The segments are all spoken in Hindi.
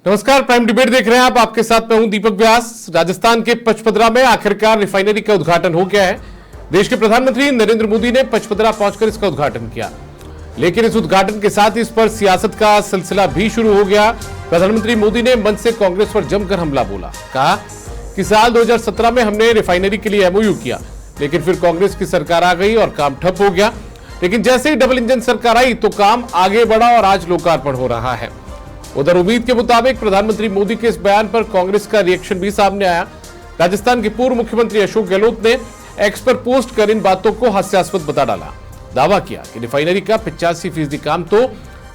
नमस्कार, प्राइम डिबेट देख रहे हैं आप। आपके साथ मैं हूं दीपक व्यास। राजस्थान के पचपदरा में आखिरकार रिफाइनरी का उद्घाटन हो गया है। देश के प्रधानमंत्री नरेंद्र मोदी ने पचपदरा पहुंचकर इसका उद्घाटन किया, लेकिन इस उद्घाटन के साथ इस पर सियासत का सिलसिला भी शुरू हो गया। प्रधानमंत्री मोदी ने मंच से कांग्रेस पर जमकर हमला बोला। कहा कि साल 2017 में हमने रिफाइनरी के लिए एमओयू किया, लेकिन फिर कांग्रेस की सरकार आ गई और काम ठप हो गया। लेकिन जैसे ही डबल इंजन सरकार आई तो काम आगे बढ़ा और आज लोकार्पण हो रहा है। उधर उम्मीद के मुताबिक प्रधानमंत्री मोदी के इस बयान पर कांग्रेस का रिएक्शन भी सामने आया। राजस्थान के पूर्व मुख्यमंत्री अशोक गहलोत ने एक्स पर पोस्ट कर इन बातों को हास्यास्पद बता डाला। दावा किया कि रिफाइनरी का 85% काम तो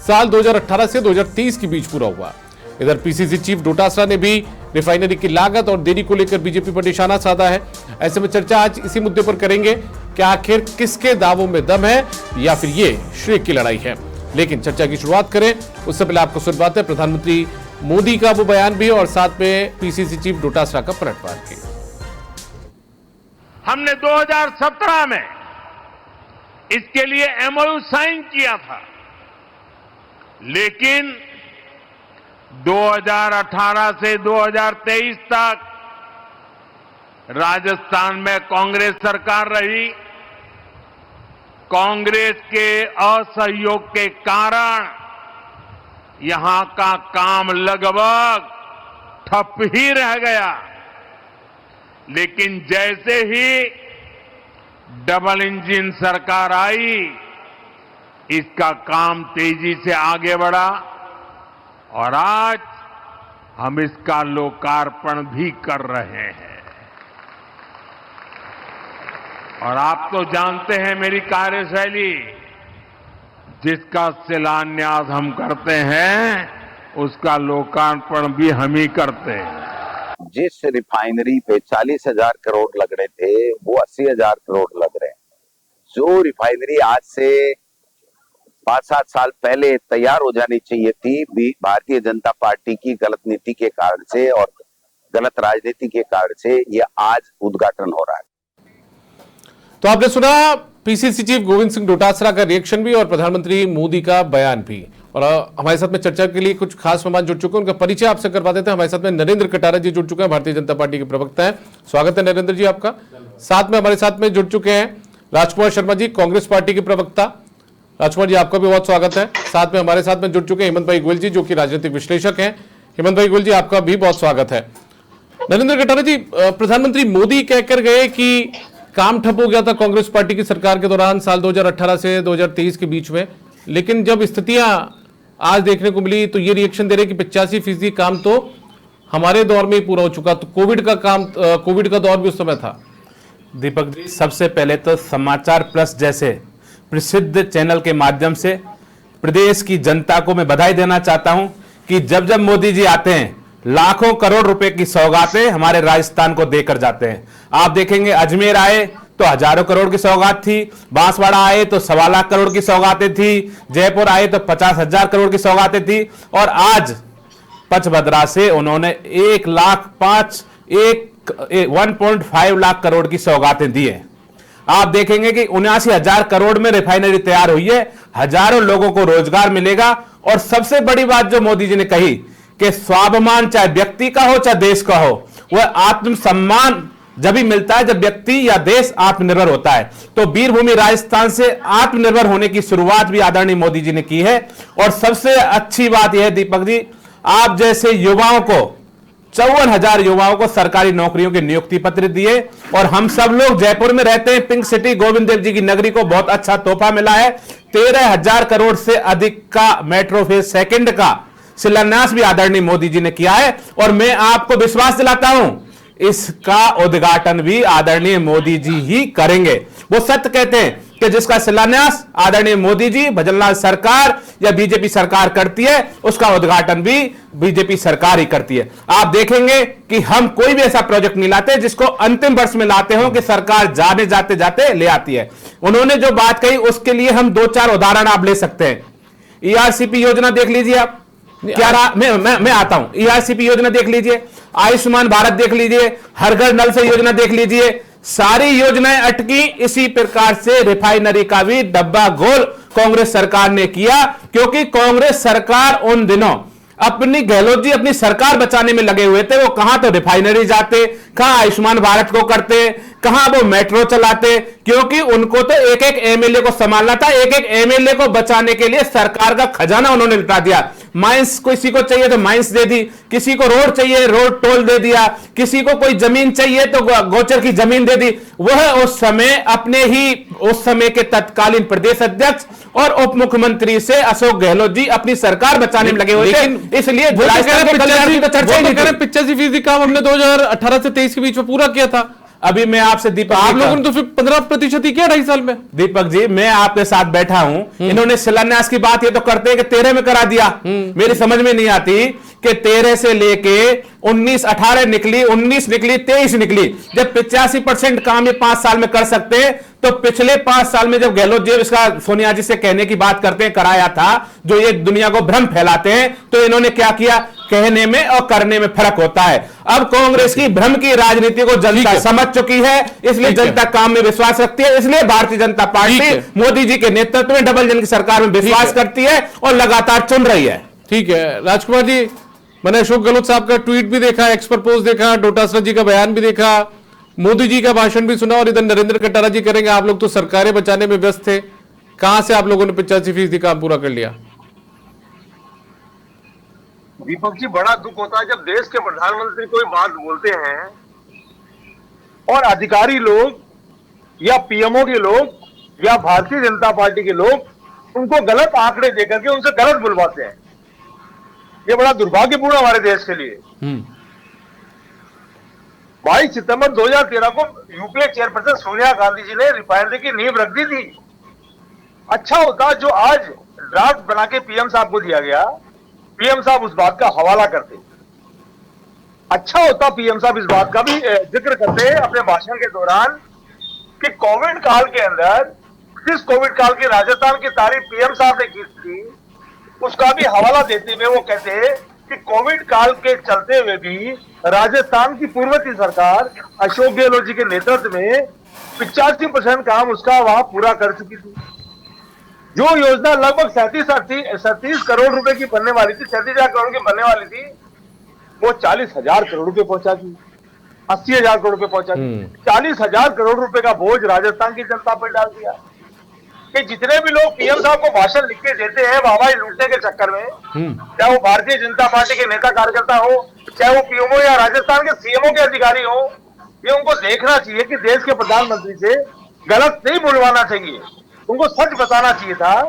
साल 2018 से 2023 के बीच पूरा हुआ। इधर पीसीसी चीफ डोटासरा ने भी रिफाइनरी की लागत और देरी को लेकर बीजेपी पर निशाना साधा है। ऐसे में चर्चा आज इसी मुद्दे पर करेंगे कि आखिर किसके दावों में दम है या फिर ये श्रेय की लड़ाई है। लेकिन चर्चा की शुरुआत करें उससे पहले आपको सुनवाते हैं प्रधानमंत्री मोदी का वो बयान भी और साथ में पीसीसी चीफ डोटासरा का पलटवार की। हमने 2017 में इसके लिए एमओयू साइन किया था, लेकिन 2018 से 2023 तक राजस्थान में कांग्रेस सरकार रही। कांग्रेस के असहयोग के कारण यहां का काम लगभग ठप ही रह गया। लेकिन जैसे ही डबल इंजन सरकार आई, इसका काम तेजी से आगे बढ़ा और आज हम इसका लोकार्पण भी कर रहे हैं। और आप तो जानते हैं मेरी कार्यशैली, जिसका शिलान्यास हम करते हैं उसका लोकार्पण भी हम ही करते हैं। जिस रिफाइनरी पे 40,000 करोड़ लग रहे थे वो 80,000 करोड़ लग रहे हैं। जो रिफाइनरी आज से 5-7 साल पहले तैयार हो जानी चाहिए थी, भारतीय जनता पार्टी की गलत नीति के कारण से और गलत राजनीति के कारण से ये आज उद्घाटन हो रहा है। तो आपने सुना पीसीसी चीफ गोविंद सिंह डोटासरा का रिएक्शन भी और प्रधानमंत्री मोदी का बयान भी। और हमारे साथ में चर्चा के लिए कुछ खास मेहमान जुड़ चुके हैं, उनका परिचय आपसे करवा देते हैं। हमारे साथ में नरेंद्र कटारा जी जुड़ चुके हैं, भारतीय जनता पार्टी के प्रवक्ता हैं। स्वागत है नरेंद्र जी आपका। साथ में हमारे साथ में जुड़ चुके हैं राजकुमार शर्मा जी, कांग्रेस पार्टी के प्रवक्ता। राजकुमार जी आपका भी बहुत स्वागत है। साथ में हमारे साथ में जुड़ चुके हैं हेमंत भाई गोयल जी, जो कि राजनीतिक विश्लेषक हैं। हेमंत भाई गोयल जी आपका भी बहुत स्वागत है। नरेंद्र कटारा जी, प्रधानमंत्री मोदी कहकर गए कि काम ठप हो गया था कांग्रेस पार्टी की सरकार के दौरान साल 2018 से 2023 के बीच में, लेकिन जब स्थितियां आज देखने को मिली तो ये रिएक्शन दे रहे कि 85% काम तो हमारे दौर में ही पूरा हो चुका। तो कोविड का दौर भी उस समय था। दीपक जी, सबसे पहले तो समाचार प्लस जैसे प्रसिद्ध चैनल के माध्यम से प्रदेश की जनता को मैं बधाई देना चाहता हूं कि जब जब मोदी जी आते हैं लाखों करोड़ रुपए की सौगातें हमारे राजस्थान को देकर जाते हैं। आप देखेंगे अजमेर आए तो हजारों करोड़ की सौगात थी, बांसवाड़ा आए तो 1.25 लाख करोड़ की सौगातें थी, जयपुर आए तो 50,000 करोड़ की सौगातें थी, और आज पचपदरा से उन्होंने 1.5 लाख करोड़ की सौगातें दी है। आप देखेंगे कि 79,000 करोड़ में रिफाइनरी तैयार हुई है, हजारों लोगों को रोजगार मिलेगा। और सबसे बड़ी बात जो मोदी जी ने कही कि स्वाभिमान चाहे व्यक्ति का हो चाहे देश का हो, वह आत्मसम्मान जब भी मिलता है जब व्यक्ति या देश आत्मनिर्भर होता है। तो वीरभूमि राजस्थान से आत्मनिर्भर होने की शुरुआत भी आदरणीय मोदी जी ने की है। और सबसे अच्छी बात यह है दीपक जी, आप जैसे युवाओं को 54,000 युवाओं को सरकारी नौकरियों के नियुक्ति पत्र दिए। और हम सब लोग जयपुर में रहते हैं, पिंक सिटी गोविंद देव जी की नगरी को बहुत अच्छा तोहफा मिला है। 13,000 करोड़ से अधिक का मेट्रो फेज सेकंड का शिलान्यास भी आदरणीय मोदी जी ने किया है। और मैं आपको विश्वास दिलाता हूं इसका उद्घाटन भी आदरणीय मोदी जी ही करेंगे। वो सत्य कहते हैं कि जिसका शिलान्यास आदरणीय मोदी जी, भजनलाल सरकार या बीजेपी सरकार करती है, उसका उद्घाटन भी बीजेपी सरकार ही करती है। आप देखेंगे कि हम कोई भी ऐसा प्रोजेक्ट नहीं लाते जिसको अंतिम वर्ष में लाते हो कि सरकार जाने जाते जाते ले आती है। उन्होंने जो बात कही उसके लिए हम 2-4 उदाहरण आप ले सकते हैं। ईआरसीपी योजना देख लीजिए आप, क्या रहा, मैं आता हूं। ईआरसीपी योजना देख लीजिए, आयुष्मान भारत देख लीजिए, हर घर नल से योजना देख लीजिए, सारी योजनाएं अटकी। इसी प्रकार से रिफाइनरी का भी डब्बा गोल कांग्रेस सरकार ने किया, क्योंकि कांग्रेस सरकार उन दिनों अपनी गहलोत जी अपनी सरकार बचाने में लगे हुए थे। वो कहां तो रिफाइनरी जाते, कहां आयुष्मान भारत को करते, कहां वो मेट्रो चलाते, क्योंकि उनको तो एक एक एमएलए को संभालना था। एक एक एमएलए को बचाने के लिए सरकार का खजाना उन्होंने लुटा दिया। माइंस किसी को चाहिए तो माइंस दे दी, किसी को रोड चाहिए रोड टोल दे दिया, किसी को कोई जमीन चाहिए तो गोचर की जमीन दे दी। वह उस समय अपने ही उस समय के तत्कालीन प्रदेश अध्यक्ष और उप मुख्यमंत्री से अशोक गहलोत जी अपनी सरकार बचाने में लगे हुए थे। इसलिए 85% काम हमने 2018 से 23 के बीच में पूरा किया था। अभी मैं आपसे दीपक, आप लोगों ने तो फिर 15% ही किया 2.5 साल में। दीपक जी, मैं आपके साथ बैठा हूं, इन्होंने शिलान्यास की बात ये तो करते हैं कि 13 में करा दिया। मेरी समझ में नहीं आती कि 13 से लेके 19, 18 निकली, 19 निकली, 23 निकली। जब 85% काम ये 5 साल में कर सकते हैं, तो पिछले 5 साल में जब गहलोत जी इसका सोनिया जी से कहने की बात करते हैं, कराया था, जो ये दुनिया को भ्रम फैलाते हैं, तो इन्होंने क्या किया? कहने में और करने में फर्क होता है। अब कांग्रेस की भ्रम की राजनीति को जनता समझ चुकी है, इसलिए जनता काम में विश्वास रखती है। इसलिए भारतीय जनता पार्टी मोदी जी के नेतृत्व में डबल इंजन की सरकार में विश्वास करती है और लगातार चुन रही है। ठीक है राजकुमार जी, मैंने अशोक गहलोत साहब का ट्वीट भी देखा, एक्स पर पोस्ट देखा, डोटासरा जी का बयान भी देखा, मोदी जी का भाषण भी सुना, और इधर नरेंद्र कटारा जी करेंगे आप लोग तो सरकारें बचाने में व्यस्त थे। कहां से आप लोगों ने 85% काम पूरा कर लिया? दीपक जी, बड़ा दुख होता है जब देश के प्रधानमंत्री कोई बात बोलते हैं और अधिकारी लोग या पीएमओ के लोग या भारतीय जनता पार्टी के लोग उनको गलत आंकड़े देकर के उनसे गलत बुलवाते हैं। ये बड़ा दुर्भाग्यपूर्ण हमारे देश के लिए। 22 सितंबर 2013 को यूपीए चेयरपर्सन सोनिया गांधी जी ने रिफाइनरी की नींव रख दी थी। अच्छा होता जो आज ड्राफ्ट बना के पीएम साहब को दिया गया, पीएम साहब उस बात का हवाला करते। अच्छा होता पीएम साहब इस बात का भी जिक्र करते अपने भाषण के दौरान कि कोविड काल के अंदर, किस कोविड काल की राजस्थान की तारीफ पीएम साहब ने की थी, उसका भी हवाला देते हुए वो कहते कि कोविड काल के चलते हुए भी राजस्थान की पूर्ववर्ती सरकार अशोक गहलोत जी के नेतृत्व में 85% काम उसका वहां पूरा कर चुकी थी। जो योजना लगभग 37 करोड़ रुपए की बनने वाली थी, 37,000 करोड़ की बनने वाली थी, वो 40,000 करोड़ रुपए पहुंचा दी, 80,000 करोड़ रुपए पहुंचा दी। 40,000 करोड़ रुपए का बोझ राजस्थान की जनता पर डाल दिया कि जितने भी लोग पीएम साहब को भाषण लिख के देते हैं वाहवाही लूटने के चक्कर में, चाहे वो भारतीय जनता पार्टी के नेता कार्यकर्ता हो, चाहे वो पीएमओ या राजस्थान के सीएमओ के अधिकारी हो, ये उनको देखना चाहिए कि देश के प्रधानमंत्री से गलत नहीं बुलवाना चाहिए, उनको सच बताना चाहिए था।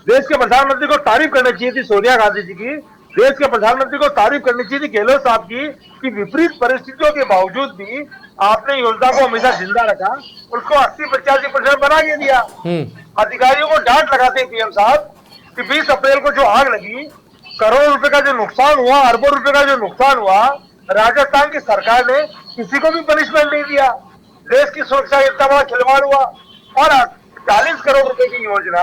देश के प्रधानमंत्री को तारीफ करनी चाहिए थी सोनिया गांधी जी की, देश के प्रधानमंत्री को तारीफ करनी चाहिए थी गहलोत साहब की कि विपरीत परिस्थितियों के बावजूद भी आपने योजना को हमेशा जिंदा रखा, उसको 80-85% बना के दिया। अधिकारियों को डांट लगाते हैं पीएम साहब कि 20 अप्रैल को जो आग लगी, करोड़ों रुपए का जो नुकसान हुआ, अरबों रुपए का जो नुकसान हुआ, राजस्थान की सरकार ने किसी को भी पनिशमेंट नहीं दिया। देश की सुरक्षा इतना बड़ा खिलवाड़ हुआ और 40 करोड़ रुपए की योजना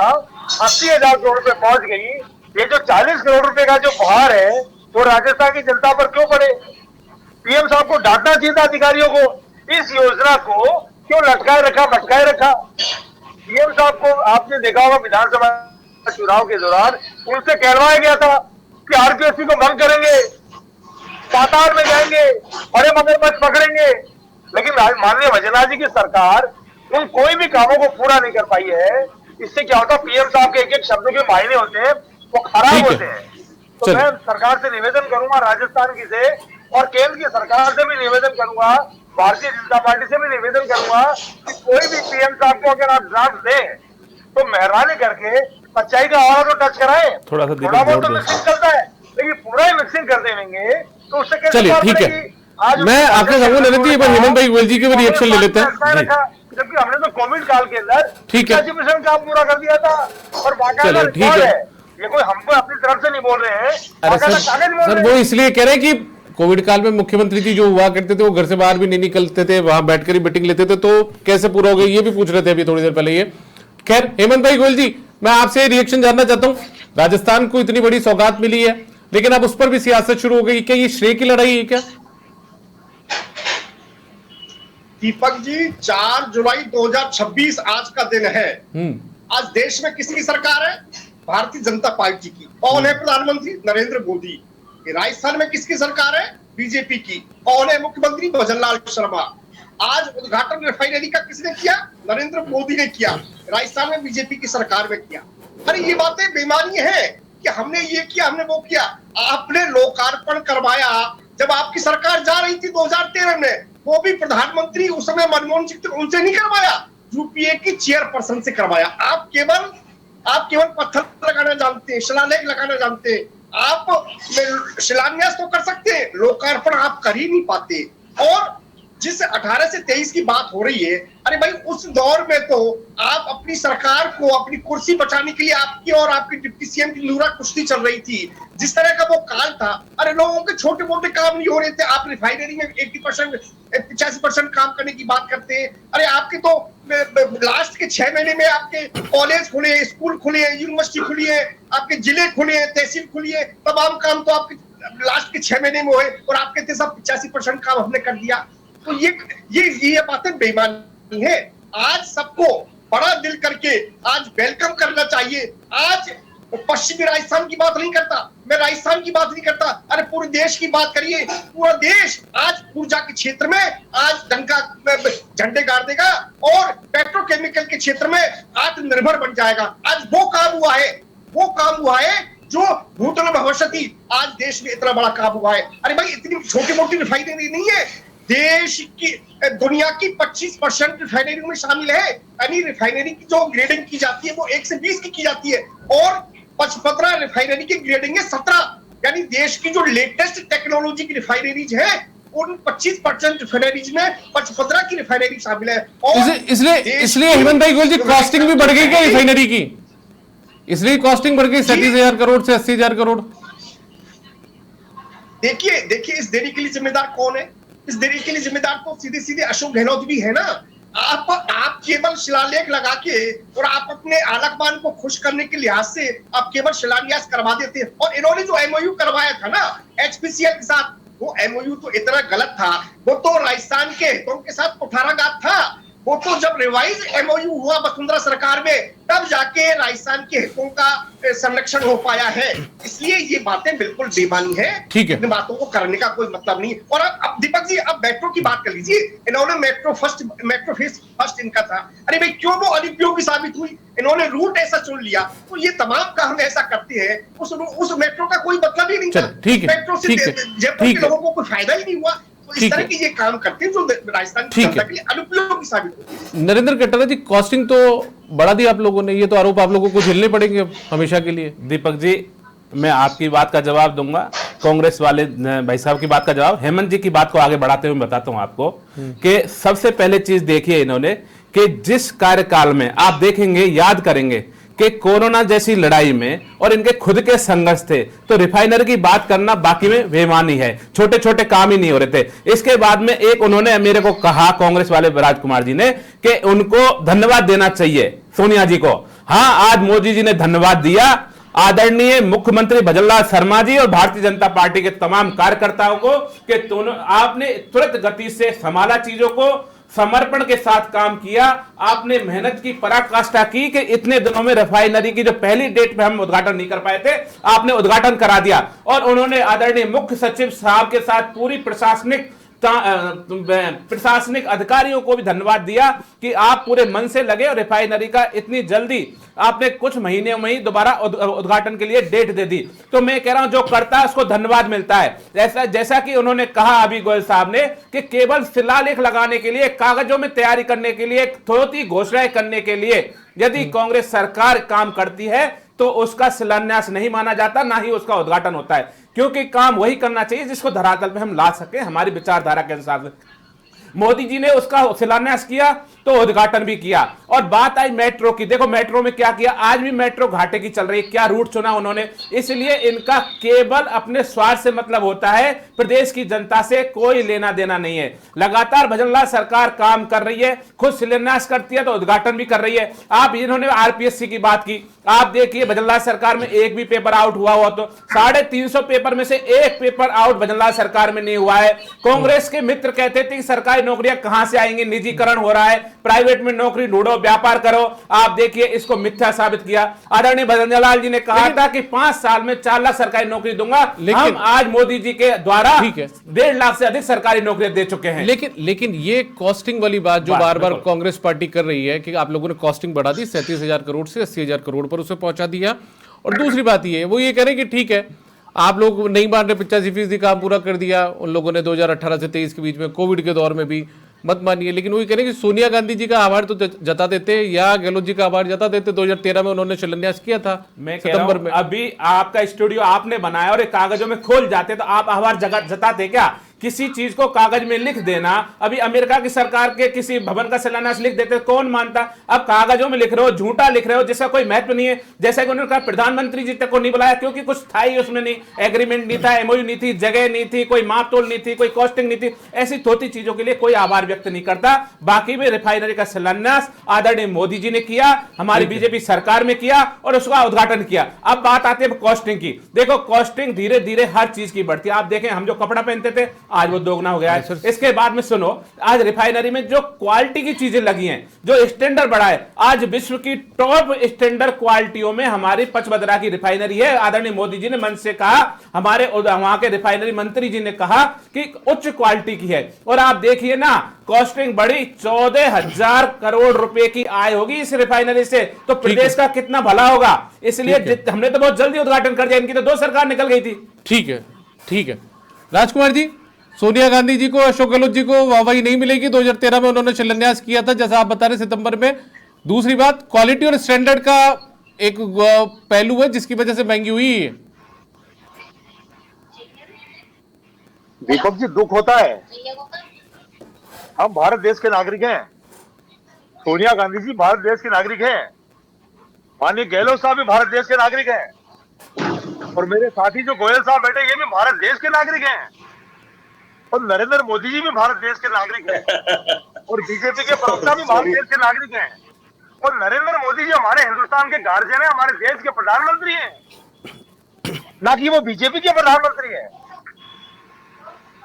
80,000 करोड़ रुपए पहुंच गई। ये जो 40 करोड़ रुपए का जो भार है वो राजस्थान की जनता पर क्यों पड़े? पीएम साहब को डांटना चाहिए था अधिकारियों को, इस योजना को क्यों लटकाए रखा, भटकाए रखा। पीएम साहब को आपने देखा होगा विधानसभा चुनाव के दौरान उनसे कहलवाया गया था कि आरपीएससी को भंग करेंगे, पाताल में जाएंगे, बड़े मगरमच्छ पकड़ेंगे, लेकिन माननीय वजनाथ जी की सरकार उन कोई भी कामों को पूरा नहीं कर पाई है। इससे क्या होता, पीएम साहब के एक एक शब्दों के मायने होते हैं वो खराब होते हैं। तो मैं सरकार से निवेदन करूंगा, राजस्थान की से और केंद्र की सरकार से भी निवेदन करूंगा, भारतीय जनता पार्टी से भी निवेदन करूंगा कि कोई भी पीएम साहब को अगर आप ड्राफ्ट दें तो मेहरबानी करके सच्चाई का आवाज तो टच कराएं। थोड़ा बहुत तो मिक्सिंग चलता है, लेकिन पूरा ही मिक्सिंग कर देंगे तो उससे कैसे? चलिए ठीक है, मैं आपसे कहूंगा नरेंद्र जी, हेमंत भाई गोयल जी के भी रिएक्शन ले लेते हैं। जबकि हमने तो कोविड काल के अंदर 85% काम पूरा कर दिया था और बाकायदा रिकॉर्ड है। ये कोई हमको अपनी तरफ से नहीं बोल रहे हैं, सर वो इसलिए कह रहे हैं कि कोविड काल में मुख्यमंत्री जी जो हुआ करते थे वो घर से बाहर भी नहीं निकलते थे, वहां बैठकर ही मीटिंग लेते थे, तो कैसे पूरा हो गया ये भी पूछ रहे थे अभी थोड़ी देर पहले। ये खैर हेमंत भाई गोयल जी, मैं आपसे रिएक्शन जानना चाहता हूं। राजस्थान को इतनी बड़ी सौगात मिली है, लेकिन अब उस पर भी सियासत शुरू हो गई, क्या ये श्रेय की लड़ाई है क्या? दीपक जी, 4 जुलाई 2026 आज का दिन है। आज देश में किसकी सरकार है? भारतीय जनता पार्टी की। कौन है प्रधानमंत्री? नरेंद्र मोदी। राजस्थान में किसकी सरकार है? बीजेपी की। कौन है मुख्यमंत्री? भजनलाल शर्मा। आज उद्घाटन रिफाइनरी का किसने किया? नरेंद्र मोदी ने किया। राजस्थान में बीजेपी की सरकार में किया। अरे ये बातें बेमानी है कि हमने ये किया, हमने वो किया। आपने लोकार्पण करवाया जब आपकी सरकार जा रही थी 2013 में, वो भी प्रधानमंत्री उस समय मनमोहन सिंह, उनसे नहीं करवाया, यूपीए की चेयरपर्सन से करवाया। आप केवल पत्थर लगाना जानते हैं, शिलालेख लगाना जानते हैं। आप शिलान्यास तो कर सकते हैं, लोकार्पण आप कर ही नहीं पाते। और जिस 18 से 23 की बात हो रही है, अरे भाई उस दौर में तो आप अपनी सरकार को, अपनी कुर्सी बचाने के लिए आपकी और आपकी डिप्टी सीएम की लूरा कुश्ती चल रही थी। जिस तरह का वो काल था, अरे लोगों के छोटे मोटे काम नहीं हो रहे थे। आप रिफाइनरी में 80%, 85% काम करने की बात करते हैं। अरे आपके तो लास्ट के 6 महीने में आपके कॉलेज खुले, स्कूल खुले, यूनिवर्सिटी खुली है, आपके जिले खुले, तहसील खुली है, तमाम काम तो आपके लास्ट के 6 महीने में हुए और आपके थे सब 85% काम हमने कर दिया। तो ये बातें बेईमानी है। आज सबको बड़ा दिल करके आज वेलकम करना चाहिए। आज पश्चिमी राजस्थान की बात नहीं करता, मैं राजस्थान की बात नहीं करता, अरे पूरे देश की बात करिए। पूरा देश आज ऊर्जा के क्षेत्र में आज झंडे गाड़ देगा और पेट्रोकेमिकल के क्षेत्र में आत्मनिर्भर बन जाएगा। आज वो काम हुआ है जो भूतल भविष्यति आज देश में इतना बड़ा काम हुआ है। अरे भाई इतनी छोटी मोटी रिफाइनरी नहीं है, देश की दुनिया की 25% रिफाइनरी में शामिल है। यानी रिफाइनरी की जो ग्रेडिंग की जाती है वो 1 से 20 की जाती है और 15 रिफाइनरी की ग्रेडिंग है 17। यानी देश की जो लेटेस्ट टेक्नोलॉजी की रिफाइनरीज है उन 25% रिफाइनरीज में 15 की रिफाइनरी शामिल है। और इसलिए हेमंत भाई गोयल जी कॉस्टिंग भी बढ़ गई क्या रिफाइनरी की? इसलिए कॉस्टिंग बढ़ गई 37,000 करोड़ से 80,000 करोड़। देखिए इस देरी के लिए जिम्मेदार कौन है? इस देरी के लिए जिम्मेदार तो सीधे अशोक गहलोत भी है ना। आप केवल शिलालेख लगा के और आप अपने आलकमान को खुश करने के लिहाज से आप केवल शिलान्यास करवा देते हैं। और इन्होंने जो एमओयू करवाया था ना एचपीसीएल के साथ, वो एमओयू तो इतना गलत था, वो तो राजस्थान के हितों के साथ कुठाराघात था। वो तो जब रिवाइज एमओयू हुआ वसुंधरा सरकार में तब जाके राजस्थान के हितों का संरक्षण हो पाया है। इसलिए ये बातें बिल्कुल बेमानी है। ठीक है, इन बातों को करने का कोई मतलब नहीं। और अब दीपक जी अब मेट्रो की बात कर लीजिए। इन्होंने मेट्रो फेज फर्स्ट इनका था। अरे भाई क्यों वो अनुपयोगी साबित हुई? इन्होंने रूट ऐसा चुन लिया तो ये तमाम काम ऐसा करते हैं, उस मेट्रो का कोई मतलब ही नहीं था। मेट्रो से जयपुर के लोगों को कोई फायदा ही नहीं हुआ। इस तरह के ये काम करते हैं जो राजस्थान की जनता के लिए अनुपयोगी साबित होती है। नरेंद्र कटारिया जी कॉस्टिंग तो बढ़ा दी आप लोगों ने, ये तो आरोप आप लोगों को झेलने पड़ेंगे हमेशा के लिए। दीपक जी मैं आपकी बात का जवाब दूंगा, कांग्रेस वाले भाई साहब की बात का जवाब। हेमंत जी की बात को आगे बढ़ाते हुए बताता हूं आपको कि सबसे पहले चीज देखिए इन्होंने कि जिस कार्यकाल में आप देखेंगे, याद करेंगे कि कोरोना जैसी लड़ाई में और इनके खुद के संघर्ष थे तो रिफाइनरी की बात करना बाकी में बेईमानी है, छोटे छोटे काम ही नहीं हो रहे थे। इसके बाद में एक उन्होंने मेरे को कहा कांग्रेस वाले राजकुमार जी ने कि उनको धन्यवाद देना चाहिए सोनिया जी को। हां आज मोदी जी ने धन्यवाद दिया आदरणीय मुख्यमंत्री भजनलाल शर्मा जी और भारतीय जनता पार्टी के तमाम कार्यकर्ताओं को कि आपने तुरंत गति से संभाला चीजों को, समर्पण के साथ काम किया, आपने मेहनत की पराकाष्ठा की कि इतने दिनों में रिफाइनरी की जो पहली डेट पे हम उद्घाटन नहीं कर पाए थे आपने उद्घाटन करा दिया। और उन्होंने आदरणीय मुख्य सचिव साहब के साथ पूरी प्रशासनिक अधिकारियों को भी धन्यवाद दिया कि आप पूरे मन से लगे और रिफाइनरी का इतनी जल्दी आपने कुछ महीने में ही दोबारा उद्घाटन के लिए डेट दे दी। तो मैं कह रहा हूं जो करता है उसको धन्यवाद मिलता है। जैसा कि उन्होंने कहा अभी गोयल साहब ने कि केवल शिलालेख लगाने के लिए, कागजों में तैयारी करने के लिए, थोड़ी घोषणाएं करने के लिए यदि कांग्रेस सरकार काम करती है तो उसका शिलान्यास नहीं माना जाता, ना ही उसका उद्घाटन होता है, क्योंकि काम वही करना चाहिए जिसको धरातल पे हम ला सके हमारी विचारधारा के अनुसार। मोदी जी ने उसका शिलान्यास किया तो उद्घाटन भी किया। और बात आई मेट्रो की, देखो मेट्रो में क्या किया, आज भी मेट्रो घाटे की चल रही है। क्या रूट चुना उन्होंने, इसलिए इनका केवल अपने स्वार्थ से मतलब होता है, प्रदेश की जनता से कोई लेना देना नहीं है। लगातार भजनलाल सरकार काम कर रही है, खुद शिलान्यास करती है तो उद्घाटन भी कर रही है। आप इन्होंने आरपीएससी की बात की, आप देखिए भजनलाल सरकार में एक भी पेपर आउट हुआ तो 350 पेपर में से एक पेपर आउट भजनलाल सरकार में नहीं हुआ है। कांग्रेस के मित्र कहते थे कि सरकारी नौकरियां कहां से आएंगी, निजीकरण हो रहा है, प्राइवेट में नौकरी ढूंढो, व्यापार करो। आप देखिए इसको मिथ्या साबित किया। आदरणीय भजनलाल जी ने कहा था कि 5 साल में 4 लाख सरकारी नौकरी दूंगा। हम आज मोदी जी के द्वारा 1.5 लाख से अधिक सरकारी नौकरियां दे चुके हैं। लेकिन ये कॉस्टिंग वाली बात जो बार बार कांग्रेस पार्टी कर रही है कि आप लोगों ने कॉस्टिंग बढ़ा दी 37,000 करोड़ से 80,000 करोड़ पर उसे पहुंचा दिया। और दूसरी बात ये वो ये कह रहे हैं कि ठीक है आप लोग नहीं मान रहे 85% काम पूरा कर दिया उन लोगों ने 2018 से 23 के बीच में, कोविड के दौर में भी मत मानिए, लेकिन वही कह रहे हैं कि सोनिया गांधी जी का आभार तो जता देते या गहलोत जी का आभार जता देते। 2013 में उन्होंने शिलान्यास किया था मैं सितंबर में। अभी आपका स्टूडियो आपने बनाया और कागजों में खोल जाते तो आप आभार जताते क्या? किसी चीज को कागज में लिख देना, अभी अमेरिका की सरकार के किसी भवन का शिलान्यास लिख देते कौन मानता? अब कागजों में लिख रहे हो, झूठा लिख रहे हो जिसका कोई महत्व नहीं है। जैसा कि उन्होंने कहा प्रधानमंत्री जी तक को नहीं बुलाया क्योंकि कुछ था ही उसमें नहीं, एग्रीमेंट नहीं था, एमओयू नहीं थी, जगह नहीं थी, कोई माप तोल नहीं थी, कोई कॉस्टिंग नहीं थी। ऐसी थोड़ी चीजों के लिए कोई आभार व्यक्त नहीं करता। बाकी में रिफाइनरी का शिलान्यास आदरणीय मोदी जी ने किया, हमारी बीजेपी सरकार में किया और उसका उद्घाटन किया। अब बात आती है कॉस्टिंग की। देखो कॉस्टिंग धीरे धीरे हर चीज की बढ़ती है। आप देखें हम जो कपड़ा पहनते थे आज वो दोगुना हो गया है। इसके बाद में सुनो, आज रिफाइनरी में जो क्वालिटी की चीजें लगी हैं, जो स्टैंडर्ड बढ़ा है, आज विश्व की टॉप स्टैंडर्ड क्वालिटियों में हमारी पचमदरा की रिफाइनरी है। आदरणीय मोदी जी ने मंच से कहा, हमारे वहां के रिफाइनरी मंत्री जी ने कहा कि उच्च क्वालिटी की है। और आप देखिए ना कॉस्टिंग बढ़ी, 14,000 करोड़ रुपए की आय होगी इस रिफाइनरी से, तो प्रदेश का कितना भला होगा। इसलिए हमने तो बहुत जल्दी उद्घाटन कर दिया, इनकी तो 2 सरकार निकल गई थी। ठीक है राजकुमार जी, सोनिया गांधी जी को, अशोक गहलोत जी को वाहवाही नहीं मिलेगी। 2013 में उन्होंने शिलान्यास किया था जैसा आप बता रहे सितंबर में। दूसरी बात, क्वालिटी और स्टैंडर्ड का एक पहलू है जिसकी वजह से महंगी हुई है। दीपक जी दुख होता है, हम भारत देश के नागरिक हैं, सोनिया गांधी जी भारत देश के नागरिक हैं, माननीय गहलोत साहब भी भारत देश के नागरिक हैं, और मेरे साथी जो गोयल साहब बैठे ये भी भारत देश के नागरिक हैं, और नरेंद्र मोदी जी भी भारत देश के नागरिक हैं, और बीजेपी के प्रवक्ता भी भारत देश के नागरिक हैं, और नरेंद्र मोदी जी हमारे हिंदुस्तान के गार्जियन हैं, हमारे देश के प्रधानमंत्री हैं, ना कि वो बीजेपी के प्रधानमंत्री हैं।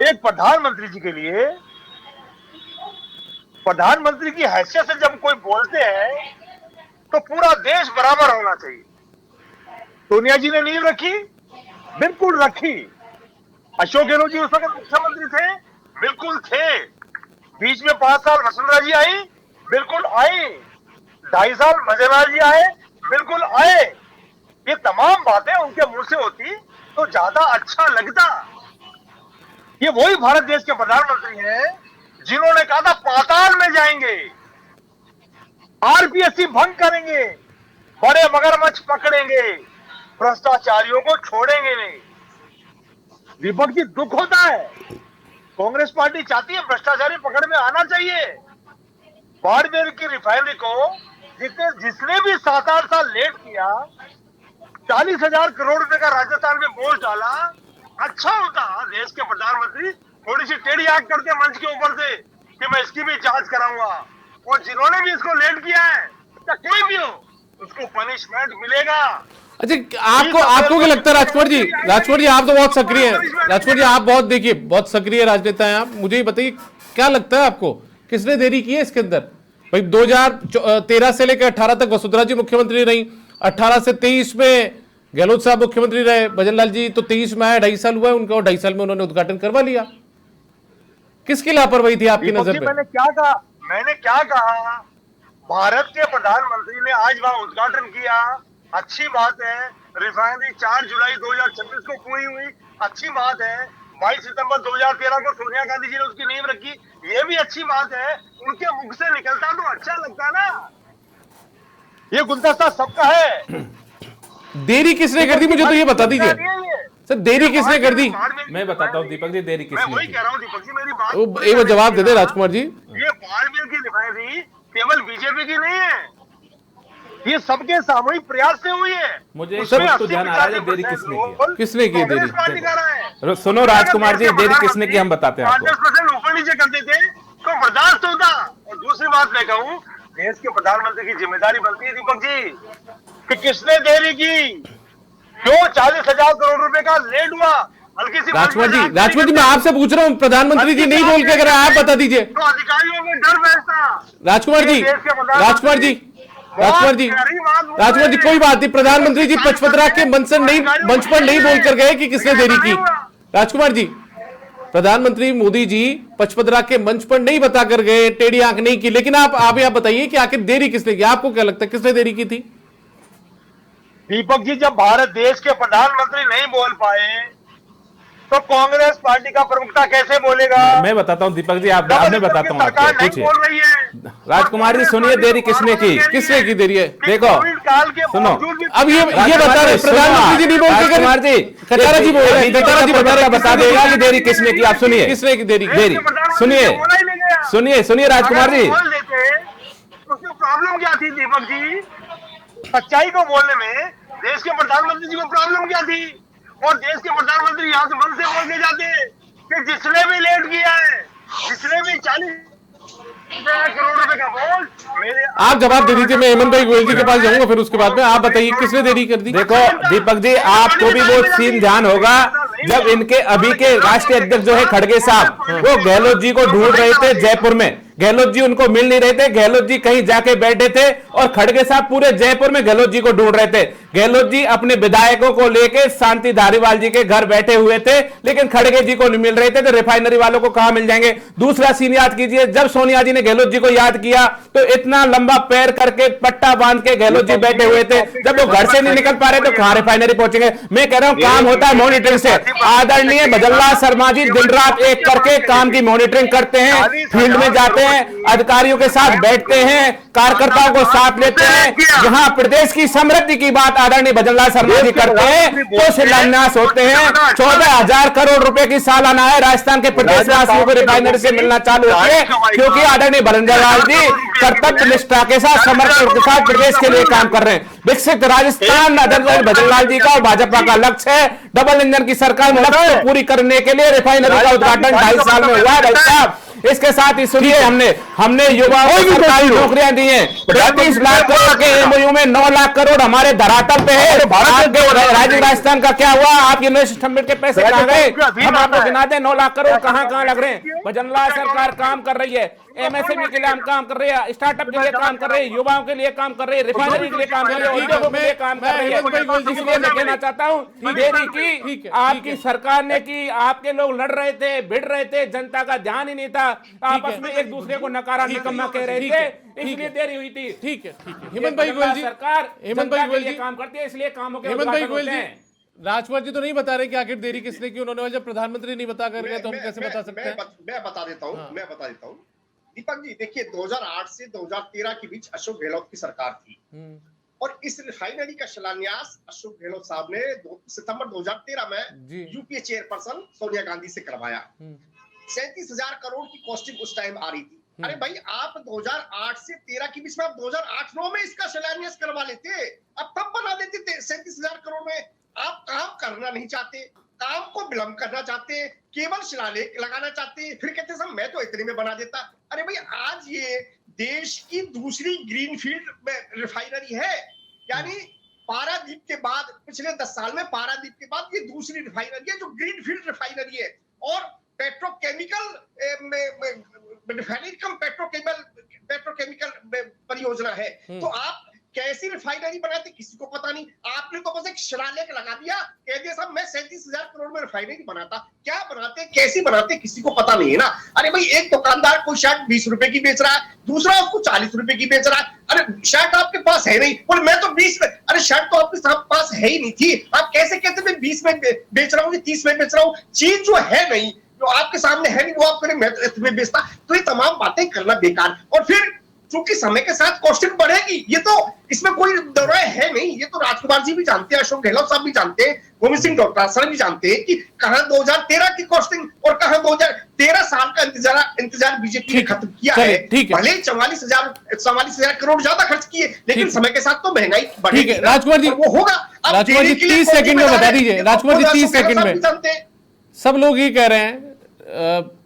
एक प्रधानमंत्री जी के लिए, प्रधानमंत्री की हैसियत से जब कोई बोलते हैं तो पूरा देश बराबर होना चाहिए। सोनिया जी ने नींव रखी, बिल्कुल रखी। अशोक गहलोत जी उस वक्त मुख्यमंत्री थे, बिल्कुल थे। बीच में 5 साल वसुंधरा जी आई, बिल्कुल आई। 2.5 साल मजेलाल जी आए, बिल्कुल आए। ये तमाम बातें उनके मुंह से होती तो ज्यादा अच्छा लगता। ये वही भारत देश के प्रधानमंत्री हैं जिन्होंने कहा था पाताल में जाएंगे, आरपीएससी भंग करेंगे, बड़े मगरमच्छ पकड़ेंगे, भ्रष्टाचारियों को छोड़ेंगे नहीं। दीपक जी दुख होता है, कांग्रेस पार्टी चाहती है भ्रष्टाचारी पकड़ में आना चाहिए। बाड़मेर की रिफाइनरी को जिसने भी 7-8 साल लेट किया, 40,000 करोड़ रुपए का राजस्थान में बोझ डाला, अच्छा होता देश के प्रधानमंत्री थोड़ी सी टेढ़ी आंख करते मंच के ऊपर से कि मैं इसकी भी जांच कराऊंगा, और जिन्होंने भी इसको लेट किया है या कोई भी हो उसको पनिशमेंट मिलेगा। अच्छा, आपको क्या लगता है राजकुमार जी आप तो बहुत सक्रिय हैं, राजकुमार जी आप बहुत देखिए बहुत सक्रिय राजनेता हैं आप, मुझे बताइए क्या लगता है आपको किसने देरी की है इसके अंदर? भाई 2013 से लेकर 18 तक वसुंधरा जी मुख्यमंत्री रही, 18 से 23 में गहलोत साहब मुख्यमंत्री रहे, भजनलाल जी तो 23 में आए, 2.5 साल हुआ है उनका, और 2.5 साल में उन्होंने उद्घाटन करवा लिया। किसकी लापरवाही थी आपकी नजर में? मैंने क्या कहा, भारत के प्रधानमंत्री ने आज वहां उद्घाटन किया, अच्छी बात है। रिफाइनरी 4 जुलाई 2026 को पूरी हुई, अच्छी बात है। 22 सितंबर 2013 को सोनिया गांधी जी ने उसकी नींव रखी, ये भी अच्छी बात है। उनके मुख से निकलता तो अच्छा लगता ना। ये गुलदस्ता सबका है। देरी किसने कर दी मुझे तो ये बता दीजिए सर, देरी किसने कर दी? मैं बताता हूँ दीपक जी, देरी किसने मैं वही कह रहा हूँ दीपक जी, मेरी बात एक बार जवाब दे दे राजकुमार जी। ये बाड़मेर की रिफाइनरी केवल बीजेपी की नहीं है, ये सबके सामूहिक प्रयास से हुई है। मुझे तो ध्यान आ रहा है देरी किसने की देरी? सुनो राजकुमार जी, देरी किसने की हम बताते हैं आपको। 50% ऊपर नीचे करते थे तो बर्दाश्त होता। और दूसरी बात मैं कहूँ, देश के प्रधानमंत्री की जिम्मेदारी बनती है दीपक जी कि किसने देरी की, क्यों 40,000 करोड़ रुपए का लेट हुआ। हल्की सी राजकुमार जी मैं आपसे पूछ रहा हूँ, प्रधानमंत्री जी नहीं बोल के अगर आप बता दीजिए। तो अधिकारियों में डर बैठता। राजकुमार जी कोई बात नहीं, प्रधानमंत्री जी पचपदरा के मंच पर नहीं बोलकर गए कि किसने देरी की। राजकुमार जी, प्रधानमंत्री मोदी जी पचपदरा के मंच पर नहीं बताकर गए, टेढ़ी आंख नहीं की, लेकिन आप यहां बताइए कि आखिर देरी किसने की? आपको क्या लगता है किसने देरी की थी? दीपक जी, जब भारत देश के प्रधानमंत्री नहीं बोल पाए तो कांग्रेस पार्टी का प्रमुखता कैसे बोलेगा? मैं बताता हूं दीपक जी, आपने बताता हूँ आपको, पूछिए। बोल रही है राजकुमार जी सुनिए, देरी किसने की? किसने की देरी है? देखो काल के सुनो, अब ये बता रहे प्रधानमंत्री जी नहीं बोल के राजकुमार जी, कटारा जी बोल रहे हैं, कटारा जी बता देगा कि देरी किसने की। आप सुनिए, किसने की देरी? सुनिए राजकुमार जी, उसमें प्रॉब्लम क्या थी दीपक जी? सच्चाई को बोलने में देश के प्रधानमंत्री जी को प्रॉब्लम क्या थी? और देश के प्रधानमंत्री यहाँ से मन से बोल के जाते कि जिसने भी लेट किया है, जिसने भी 40 करोड़ रुपए का बोल मेरे। आप जवाब दे दीजिए, मैं हेमंत भाई गोयल जी के पास जाऊंगा फिर उसके बाद में। आप बताइए किसने देरी कर दी? देखो दीपक जी, आपको भी वो सीन ध्यान होगा जब इनके अभी के राष्ट्रीय अध्यक्ष जो है खड़गे साहब, वो गहलोत जी को ढूंढ रहे थे जयपुर में। गहलोत जी उनको मिल नहीं रहे थे, गहलोत जी कहीं जाके बैठे थे और खड़गे साहब पूरे जयपुर में गहलोत जी को ढूंढ रहे थे। गहलोत जी अपने विधायकों को लेके शांति धारीवाल जी के घर बैठे हुए थे, लेकिन खड़गे जी को नहीं मिल रहे थे, तो रिफाइनरी वालों को कहां मिल जाएंगे? दूसरा सीन याद कीजिए, जब सोनिया जी ने गहलोत जी को याद किया तो इतना लंबा पैर करके पट्टा बांध के गहलोत जी बैठे हुए थे। जब वो घर से नहीं निकल पा रहे तो कहां रिफाइनरी पहुंचेंगे? मैं कह रहा हूं काम होता है मॉनिटरिंग से। आदरणीय भजनलाल शर्मा जी दिन रात एक करके काम की मॉनिटरिंग करते हैं, फील्ड में जाते हैं, अधिकारियों के साथ बैठते हैं, कार्यकर्ताओं को साथ लेते हैं। जहां प्रदेश की समृद्धि की बात आदरणीय भजनलाल शर्मा जी करते हैं तो शिलान्यास होते हैं। 14,000 करोड़ रुपए की सालाना है राजस्थान के प्रदेशवासियों को रिफाइनरी से मिलना चालू होती है, क्योंकि आदरणीय भजनलाल जी कर्तव्य निष्ठा के साथ, समर्पण के साथ प्रदेश के लिए काम कर रहे हैं। विकसित राजस्थान आदरणीय भजनलाल जी का और भाजपा का लक्ष्य है। डबल इंजन की सरकार में लक्ष्य पूरी करने के लिए रिफाइनरी का उद्घाटन 2.5 साल में हुआ है भाई साहब। इसके साथ ही सुनिए, हमने युवाओं को सरकारी नौकरियां दी हैं। 35 लाख करोड़ के एमओयू में 9 लाख करोड़ हमारे धरातल पे है। राज्य राजस्थान का क्या हुआ? आप यूनिवर्सिटी सबमिट के पैसे कहां गए? हम आपको गिना दें 9 लाख करोड़ कहां लग रहे हैं। भजनलाल सरकार काम कर रही है, एमएसएमई के लिए हम काम कर रहे हैं, स्टार्टअप के लिए काम कर रहे हैं, युवाओं के लिए काम कर रहे हैं, रिफाइनरी के लिए काम कर रहे हैं, उद्योगों के लिए काम कर रही है। इसलिए मैं कहना चाहता हूं देरी की आपकी सरकार ने की, आपके लोग लड़ रहे थे, भिड़ रहे थे, जनता का ध्यान ही नहीं था, आपस में एक दूसरे को नकारा निकम्मा कह रहे थे, इसलिए देरी हुई थी। ठीक है हेमंत भाई गोयल जी, सरकार काम करती है, इसलिए कामों के हेमंत भाई गोयल जी, राजकुमार जी तो नहीं बता रहे कि आखिर देरी किसने की? उन्होंने जब प्रधानमंत्री नहीं बता कर गए तो हम कैसे बता सकते हैं? मैं बता देता हूं दीपक जी। देखिए 2008 से 2013 के बीच अशोक गहलोत की सरकार थी और इस रिफाइनरी का शिलान्यास अशोक गहलोत साहब ने सितंबर 2013 में यूपीए चेयरपर्सन सोनिया गांधी से करवाया। 37,000 करोड़ की कॉस्टिंग उस टाइम आ रही थी। अरे भाई, आप 2008 से 13 के बीच में आप 2008-9 में इसका शिलान्यास करवा लेते, अब तब बना देते थे। 37,000 करोड़ में आप काम करना नहीं चाहते, काम को विलंब करना चाहते, केवल शिलालेख लगाना चाहते, फिर कहते सब मैं तो इतने में बना देता। अरे भाई, आज ये देश की दूसरी ग्रीनफील्ड रिफाइनरी है, यानी पारादीप के बाद, पिछले 10 साल में पारादीप के बाद ये दूसरी रिफाइनरी है जो ग्रीनफील्ड रिफाइनरी है। और पेट्रोकेमिकल रिफाइनरी कम पेट्रोकेमिकल परियोजना है। तो आप कैसी रिफाइनरी बनाते किसी को पता नहीं। आपने तो बस एक शिलालेख लगा दिया, कह दिया साहब मैं 37,000 करोड़ में रिफाइनरी बनाता। क्या बनाते, कैसी बनाते, किसी को पता नहीं है ना। अरे भाई, एक दुकानदार कोई शर्ट 20 रुपए की बेच रहा है, दूसरा उसको 40 रुपए की बेच रहा है। अरे शर्ट आपके पास है नहीं, बोले मैं तो 20 में। अरे शर्ट तो आपके पास है ही नहीं थी, आप कैसे कहते मैं 20 में बेच रहा हूँ, 30 में बेच रहा हूँ? चीज जो है नहीं, जो आपके सामने है नहीं, वो आप करें मैं तो इतने बेचता। तो ये तमाम बातें करना बेकार। और फिर चूंकि समय के साथ कॉस्टिंग बढ़ेगी, ये तो इसमें कोई दौराय है नहीं। ये तो राजकुमार जी भी जानते हैं, अशोक गहलोत साहब भी जानते हैं, गोविंद सिंह डोटासरा भी जानते हैं कि कहां 2013 की कॉस्टिंग और कहां 2013 साल का इंतजार बीजेपी ने खत्म किया है। भले 44,000 करोड़ ज्यादा खर्च किए, लेकिन समय के साथ तो महंगाई बढ़ेगी। राजकुमार जी, वो होगा। राजकुमार जी 30 सेकंड में बता दीजिए। राजकुमार जी 30 सेकंड में। सब लोग ये कह रहे हैं,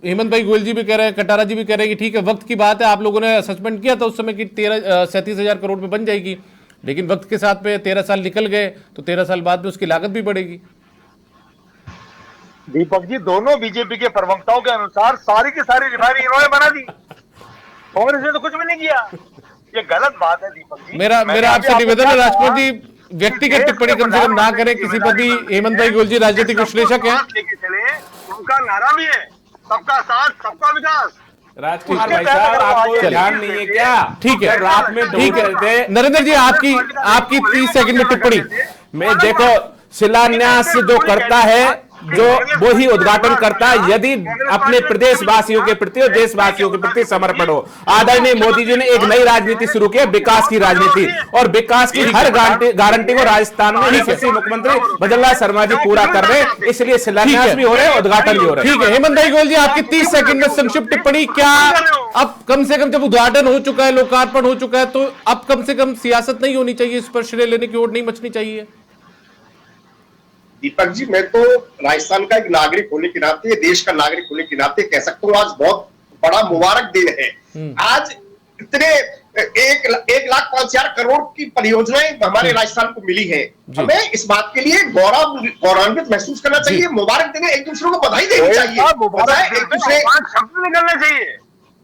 हेमंत भाई गोयल जी भी कह रहे हैं, कटारा जी भी कह रहे हैं कि ठीक है, वक्त की बात है, आप लोगों ने असेसमेंट किया था उस समय कि 37,000 करोड़ में बन जाएगी, लेकिन वक्त के साथ पे 13 साल निकल गए तो 13 साल बाद में उसकी लागत भी बढ़ेगी। दीपक जी, दोनों बीजेपी के प्रवक्ताओं के अनुसार सारी की सारी रिफाइनरी इन्होंने बना दी, कांग्रेस ने तो कुछ भी नहीं किया। ये गलत बात है दीपक जी। मेरा आपसे निवेदन है राजकुमार जी, व्यक्तिगत टिप्पणी कम से कम ना करें किसी पर भी। हेमंत भाई गोयल जी राजनीतिक विश्लेषक हैं। लेके चले, उनका नारा भी है सबका साथ सबका विकास। राजकुमार भाई साहब, आपको ध्यान नहीं है क्या? ठीक है, रात में ठीक है। नरेंद्र जी, आपकी 30 सेकंड में टिप्पणी। मैं देखो, शिलान्यास जो करता है, जो वो ही उद्घाटन करता है, यदि अपने प्रदेशवासियों के प्रति और देशवासियों के प्रति समर्पण हो। आदरणीय मोदी जी ने एक नई राजनीति शुरू की है, विकास की राजनीति, और विकास की हर गारंटी को राजस्थान में यशस्वी मुख्यमंत्री भजनलाल शर्मा जी पूरा कर रहे हैं, इसलिए शिलान्यास भी हो रहे हैं, उद्घाटन भी हो रहे हैं। ठीक है, हेमंत भाई गोयल जी, आपकी 30 सेकंड में संक्षिप्त टिप्पणी। क्या अब कम से कम जब उद्घाटन हो चुका है, लोकार्पण हो चुका है, तो अब कम से कम सियासत नहीं होनी चाहिए, इस पर श्रेय लेने की ओर नहीं मचनी चाहिए? दीपक जी, मैं तो राजस्थान का एक नागरिक होने के नाते, देश का नागरिक होने के नाते कह सकता हूँ, आज बहुत बड़ा मुबारक दिन है। आज इतने 1,05,000 करोड़ की परियोजनाएं हमारे राजस्थान को मिली है। हमें इस बात के लिए गौरवान्वित महसूस करना चाहिए, मुबारक देने, एक दूसरे को बधाई देनी चाहिए, एक दूसरे शब्द निकलने चाहिए।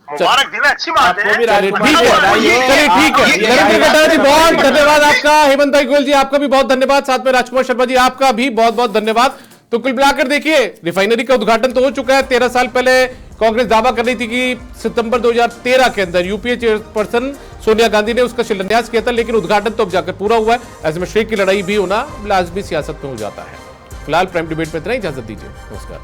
मुबारक दिन अच्छी बात है। चलिए ठीक है। नरेंद्र कटारिया जी, बहुत धन्यवाद आपका। हेमंत भाई गोयल जी, आपका भी बहुत धन्यवाद। साथ में राजकुमार शर्मा जी, आपका भी बहुत बहुत धन्यवाद। तो कुल मिलाकर देखिए, रिफाइनरी का उद्घाटन तो हो चुका है। 13 साल पहले कांग्रेस दावा कर रही थी कि सितंबर 2013 के अंदर यूपीए चेयरपर्सन सोनिया गांधी ने उसका शिलान्यास किया था, लेकिन उद्घाटन तो अब जाकर पूरा हुआ है। ऐसे में श्रेय की लड़ाई भी होना लाजमी सियासत में हो जाता है। फिलहाल प्राइम डिबेट में इतना ही, इजाजत दीजिए, नमस्कार।